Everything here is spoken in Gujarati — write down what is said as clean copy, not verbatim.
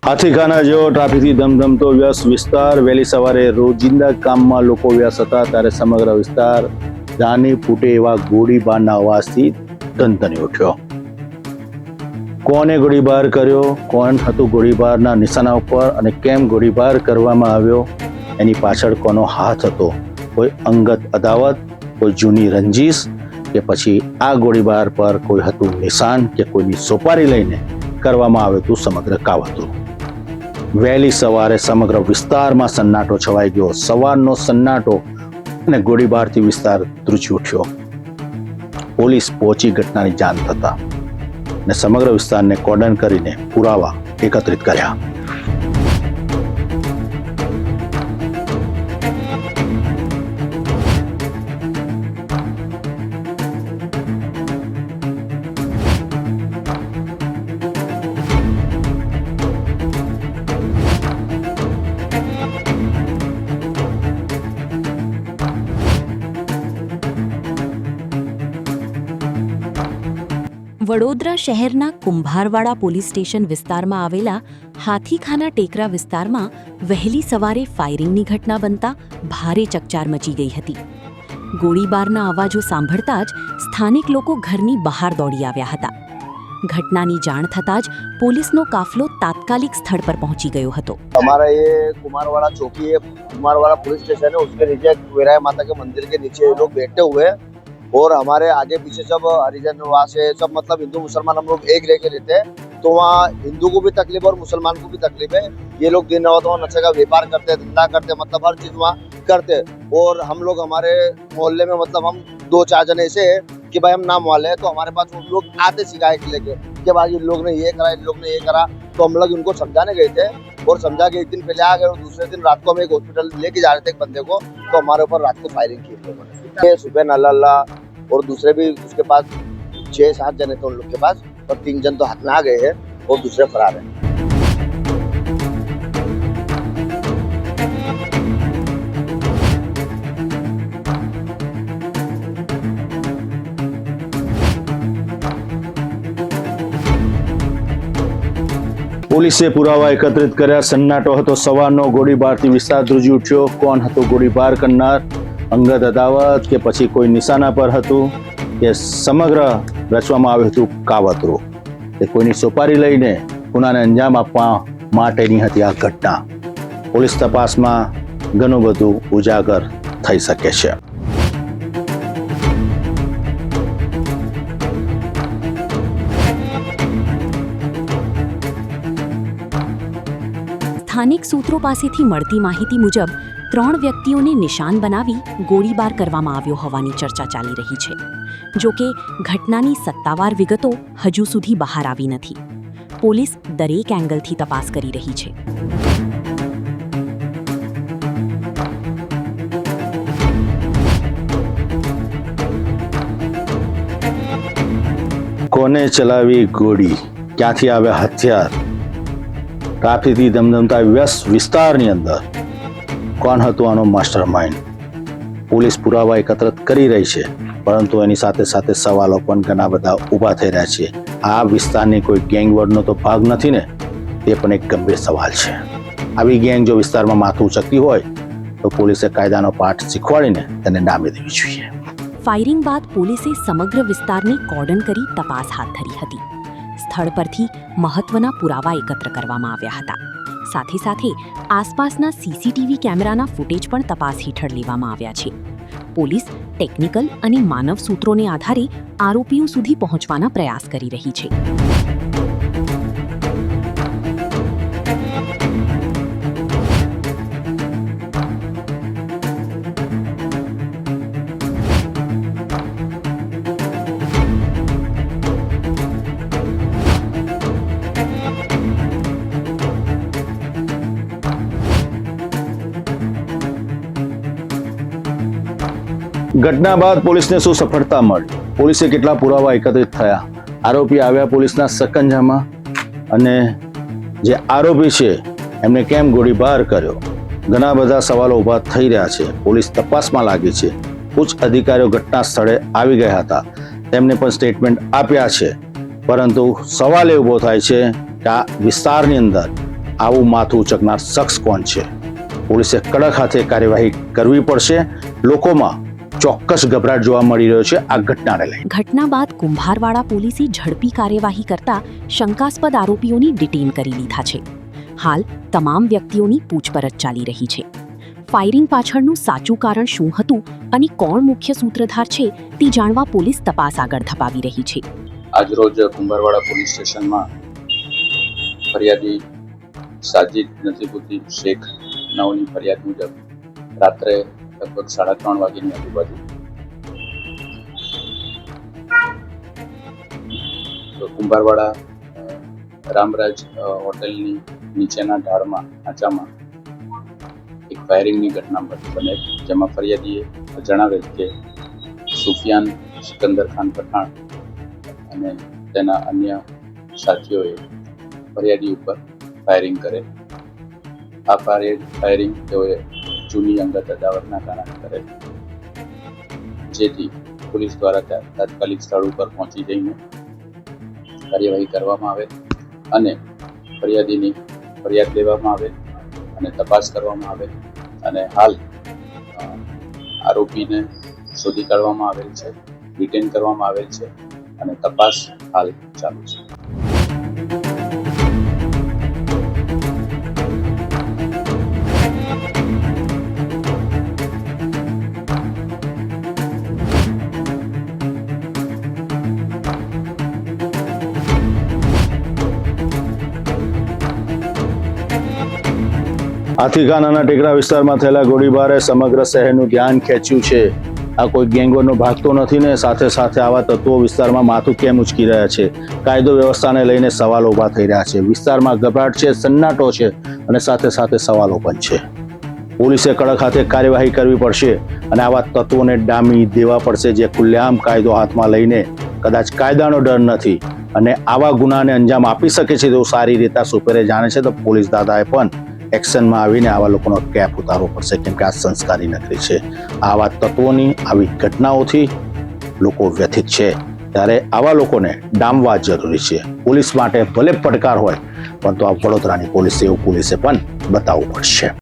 હાથીખાના જેવો ટ્રાફિકથી ધમધમતો વ્યસ્ત વિસ્તાર. વહેલી સવારે રોજિંદા કામમાં લોકો વ્યસ્ત હતા ત્યારે સમગ્ર વિસ્તાર જાની ફૂટે એવા ગોળીબારના અવાજથી ધનધની ઉઠ્યો. કોને ગોળીબાર કર્યો, કોણ હતું ગોળીબારના નિશાના ઉપર અને કેમ ગોળીબાર કરવામાં આવ્યો, એની પાછળ કોનો હાથ હતો? કોઈ અંગત અદાવત, કોઈ જૂની રંજીશ, કે પછી આ ગોળીબાર પર કોઈ હતું નિશાન કે કોઈની સોપારી લઈને કરવામાં આવ્યું હતું સમગ્ર કાવતરું. વહેલી સવારે સમગ્ર વિસ્તારમાં સન્નાટો છવાઈ ગયો. સવારનો સન્નાટો અને ગોળીબારથી વિસ્તાર ધ્રુજી ઉઠ્યો. પોલીસ પહોંચી ઘટનાની જાણ થતા અને સમગ્ર વિસ્તારને કોર્ડન કરીને પુરાવા એકત્રિત કર્યા. વડોદરા શહેરના કુંભારવાડા પોલીસ સ્ટેશન વિસ્તારમાં આવેલા હાથીખાના ટેકરા વિસ્તારમાં વહેલી સવારે ફાયરિંગની ઘટના બનતા ભારે ચકચાર મચી ગઈ હતી. ગોળીબારના અવાજો સાંભળતા જ સ્થાનિક લોકો ઘરની બહાર દોડી આવ્યા હતા. ઘટનાની જાણ થતાં જ પોલીસનો કાફલો તાત્કાલિક સ્થળ પર પહોંચી ગયો હતો. हमारा ये कुमारवाड़ा चौकी है, कुमारवाड़ा पुलिस स्टेशन है, उसके नीचे वीराय माता के मंदिर के नीचे ये लोग बैठे हुए हैं और हमारे आगे पीछे सब हरिजन निवास है, सब मतलब हिंदू मुसलमान हम लोग एक रह के रहते हैं, तो वहाँ हिंदू को भी तकलीफ और मुसलमान को भी तकलीफ है. ये लोग दिन रात वहाँ नशे का व्यापार करते हैं, धंधा करते हैं, मतलब हर चीज वहाँ करते हैं. और हम लोग हमारे मोहल्ले में मतलब हम 2-4 जने ऐसे है कि भाई हम नाम वाले हैं, तो हमारे पास वो लोग आते शिकायत लेके कि भाई इन लोग ने ये करा, इन लोग ने ये करा, तो हम लोग उनको समझाने गए थे और समझा के एक दिन पहले आ गए और दूसरे दिन रात को हम एक हॉस्पिटल लेके जा रहे थे एक बंदे को, तो हमारे ऊपर रात को फायरिंग की लोगों ने. सुबह नल्ला और दूसरे भी उसके पास 6-7 जने थे उन लोग के पास, और 3 जन तो हाथ में आ गए हैं और दूसरे फरार हैं. પોલીસે પુરાવા એકત્રિત કર્યા. સન્નાટો હતો સવારનો. ગોળીબારથી વિસ્તાર ધ્રુજી ઉઠ્યો. કોણ હતું ગોળીબાર કરનાર? અંગત અદાવત કે પછી કોઈ નિશાના પર હતું કે સમગ્ર રચવામાં આવ્યું હતું કાવતરું કે કોઈની સોપારી લઈને ગુનાને અંજામ આપવા માટેની હતી આ ઘટના? પોલીસ તપાસમાં ઘણું બધું ઉજાગર થઈ શકે છે. સ્થાનિક સૂત્રો પાસેથી મળતી માહિતી મુજબ 3 વ્યક્તિઓને નિશાન બનાવી ગોળીબાર કરવામાં આવ્યો હોવાની ચર્ચા ચાલી રહી છે. જો કે ઘટનાની સત્તાવાર વિગતો હજુ સુધી બહાર આવી નથી. પોલીસ દરેક એંગલથી તપાસ કરી રહી છે. કોને ચલાવી ગોળી? ક્યાંથી આવ્યા હથિયાર? ટ્રાફિકથી ધમધમતા વ્યસ્ત વિસ્તારની અંદર કોણ હતું આનો માસ્ટર માઇન્ડ? પોલીસ પુરાવા એકત્રિત કરી રહી છે, પરંતુ એની સાથે સાથે સવાલો પણ ઘણા બધા ઊભા થઈ રહ્યા છે. આ વિસ્તારની કોઈ ગેંગવોરનો તો ભાગ નથી ને? તે પણ એક ગંભીર સવાલ છે. આવી ગેંગ જો વિસ્તારમાં માથું ઉચકતી હોય તો પોલીસે કાયદાનો પાઠ શીખવાડીને તેને ડામી દેવી જોઈએ. ફાયરિંગ બાદ પોલીસે સમગ્ર વિસ્તારને કોર્ડન કરી તપાસ હાથ ધરી હતી. સ્થળ પરથી મહત્વના પુરાવા એકત્ર કરવામાં આવ્યા હતા. સાથે સાથે આસપાસના સીસીટીવી કેમેરાના ફૂટેજ પણ તપાસ હેઠળ લેવામાં આવ્યા છે. પોલીસ ટેકનિકલ અને માનવ સૂત્રોને આધારે આરોપીઓ સુધી પહોંચવાના પ્રયાસ કરી રહી છે. ઘટના બાદ પોલીસને શું સફળતા મળી? પોલીસે કેટલા પુરાવા એકત્રિત થયા? આરોપી આવ્યા પોલીસના સકંજામાં અને જે આરોપી છે એમને કેમ ગોળીબાર કર્યો? ઘણા બધા સવાલો ઊભા થઈ રહ્યા છે. પોલીસ તપાસમાં લાગી છે. ઉચ્ચ અધિકારીઓ ઘટના સ્થળે આવી ગયા હતા, તેમને પણ સ્ટેટમેન્ટ આપ્યા છે. પરંતુ સવાલ એ ઊભો થાય છે કે આ વિસ્તારની અંદર આવું માથું ઉચકનાર શખ્સ કોણ છે? પોલીસે કડક હાથે કાર્યવાહી કરવી પડશે. લોકોમાં ચોક્કસ ગભરાટ જોવા મળી રહ્યો છે આ ઘટનાને લઈને. ઘટના બાદ કુંભારવાડા પોલીસે ઝડપી કાર્યવાહી કરતા શંકાસ્પદ આરોપીઓની ડિટેન કરી લીધા છે. હાલ તમામ વ્યક્તિઓની પૂછપરછ ચાલી રહી છે. ફાયરિંગ પાછળનું સાચું કારણ શું હતું અને કોણ મુખ્ય સૂત્રધાર છે તે જાણવા પોલીસ તપાસ આગળ ધપાવી રહી છે. આજરોજ કુંભારવાડા પોલીસ સ્ટેશનમાં ફરિયાદી સાજિદ નસીબુદ્દીન શેખ નવની ફરિયાદ મુજબ રાત્રે લગભગ 3:30 વાગ્યાની આજુબાજુ કુંભારવાડા રામરાજ હોટલની નીચેના ઢાળમાં ખાંચામાં એક ફાયરિંગની ઘટના બને, જેમાં ફરિયાદીએ જણાવેલ કે સુફિયાન સિકંદર ખાન પઠાણ અને તેના અન્ય સાથીઓએ ફરિયાદી ઉપર ફાયરિંગ કરે. આ ફાયરિંગ તેઓએ જૂની અંગત અદાવતના કારણે કરે, જેથી પોલીસ દ્વારા તાત્કાલિક સ્થળ ઉપર પહોંચી જઈને કાર્યવાહી કરવામાં આવે અને ફરિયાદીની ફરિયાદ લેવામાં આવે અને તપાસ કરવામાં આવે અને હાલ આરોપીને શોધી કાઢવામાં આવેલ છે, ડિટેન કરવામાં આવેલ છે અને તપાસ હાલ ચાલુ છે. હાથીખાનાના ટેકરા વિસ્તારમાં થયેલા ગોળીબારે સમગ્ર શહેરનું ધ્યાન ખેંચ્યું છે. આ કોઈ ગેંગોનો ભાગતો નથી ને સાથે સાથે આવા તત્વો વિસ્તારમાં માથું કેમ ઉચકી રહ્યા છે? કાયદો વ્યવસ્થાને લઈને સવાલો ઊભા થઈ રહ્યા છે. વિસ્તારમાં ગભરાટ છે, સન્નાટો છે અને સાથે સાથે સવાલો પણ છે. પોલીસે કડક હાથે કાર્યવાહી કરવી પડશે અને આવા તત્વોને ડામી દેવા પડશે જે ખુલ્લેઆમ કાયદો હાથમાં લઈને કદાચ કાયદાનો ડર નથી અને આવા ગુનાને અંજામ આપી શકે છે તેવું સારી રીતે સુપેરે જાણે છે. તો પોલીસ દાદાએ પણ એક્શનમાં આવીને આવા લોકોનો કેપ ઉતારવો પડશે, કેમ કે આ સંસ્કારી નગરી છે. આવા તત્વોની આવી ઘટનાઓથી લોકો વ્યથિત છે, ત્યારે આવા લોકોને ડામવા જરૂરી છે. પોલીસ માટે ભલે પડકાર હોય, પરંતુ આ વડોદરાની પોલીસ એવું પોલીસે પણ બતાવવું પડશે.